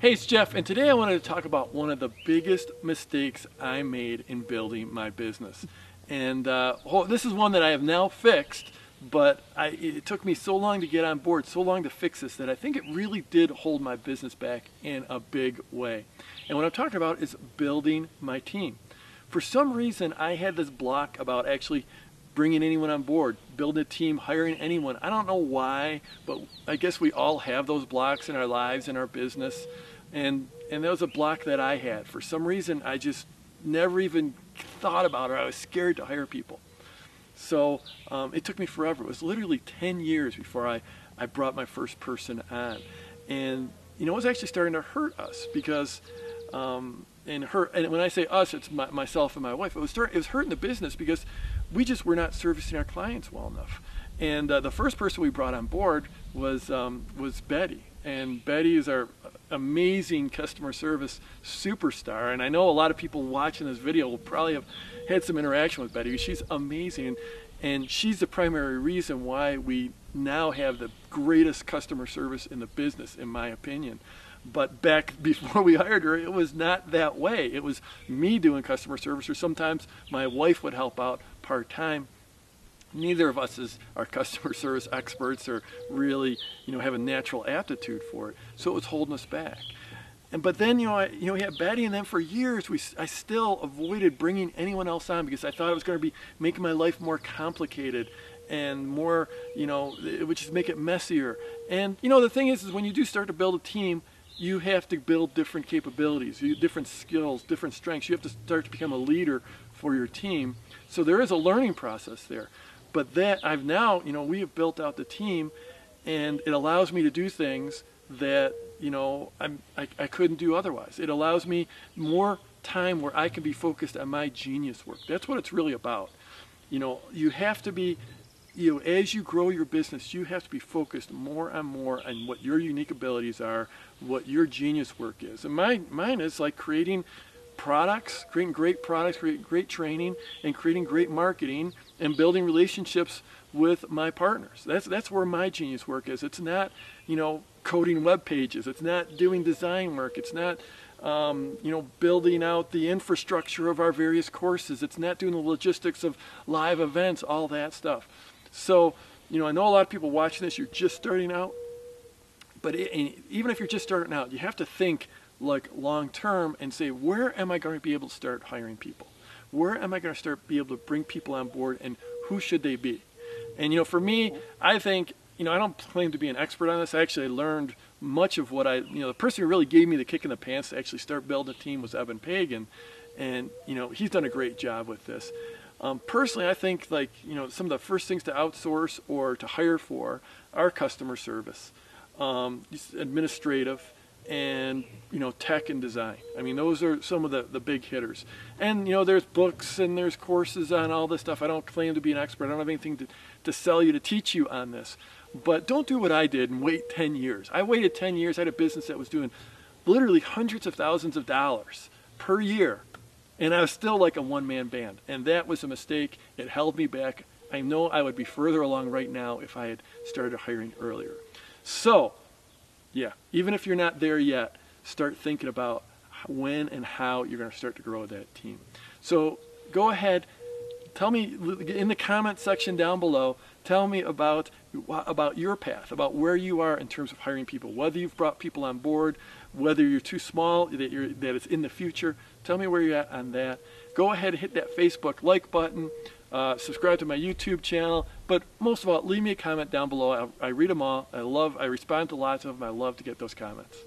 Hey, it's Jeff, and today I wanted to talk about one of the biggest mistakes I made in building my business. And this is one that I have now fixed, but it took me so long to get on board, so long to fix this, that I think it really did hold my business back in a big way. And what I'm talking about is building my team. For some reason, I had this block about actually bringing anyone on board, building a team, hiring anyone. I don't know why, but I guess we all have those blocks in our lives, in our business. And that was a block that I had. For some reason, I just never even thought about it. I was scared to hire people. So it took me forever. It was literally 10 years before I brought my first person on. And it was actually starting to hurt us because, and when I say us, it's myself and my wife. It was hurting the business because we just were not servicing our clients well enough. And the first person we brought on board was Betty. And Betty is our amazing customer service superstar. And I know a lot of people watching this video will probably have had some interaction with Betty. She's amazing. And she's the primary reason why we now have the greatest customer service in the business, in my opinion. But back before we hired her, it was not that way. It was me doing customer service, or sometimes my wife would help out part-time. Neither of us are customer service experts or really, have a natural aptitude for it. So it was holding us back. But then, we had Betty, and then for years, I still avoided bringing anyone else on because I thought it was going to be making my life more complicated and more, it would just make it messier. And, the thing is when you do start to build a team, you have to build different capabilities, different skills, different strengths. You have to start to become a leader for your team. So there is a learning process there. But that I've now, we have built out the team, and it allows me to do things that, I couldn't do otherwise. It allows me more time where I can be focused on my genius work. That's what it's really about. You have to be, as you grow your business, you have to be focused more on what your unique abilities are, what your genius work is. And mine is like creating great products, creating great training, and creating great marketing, and building relationships with my partners. That's where my genius work is. It's not, coding web pages. It's not doing design work. It's not, building out the infrastructure of our various courses. It's not doing the logistics of live events, all that stuff. So, I know a lot of people watching this, you're just starting out, but even if you're just starting out, you have to think like long term and say, where am I going to be able to start hiring people? Where am I going to be able to bring people on board, and who should they be? And for me, I think, I don't claim to be an expert on this. I actually learned much of what the person who really gave me the kick in the pants to actually start building a team was Evan Pagan. And, he's done a great job with this. Personally, I think some of the first things to outsource or to hire for are customer service, administrative, and tech and design. I mean, those are some of the big hitters. And there's books and there's courses on all this stuff. I don't claim to be an expert. I don't have anything to sell you, to teach you on this. But don't do what I did and wait 10 years. I waited 10 years. I had a business that was doing literally hundreds of thousands of dollars per year, and I was still like a one-man band. And that was a mistake. It held me back. I know I would be further along right now if I had started hiring earlier. So yeah, even if you're not there yet, start thinking about when and how you're going to start to grow that team. So go ahead, tell me in the comment section down below, tell me about your path, about where you are in terms of hiring people, whether you've brought people on board, whether you're too small, that it's in the future. Tell me where you're at on that. Go ahead and hit that Facebook like button. Subscribe to my YouTube channel, but most of all, leave me a comment down below. I read them all. I respond to lots of them. I love to get those comments.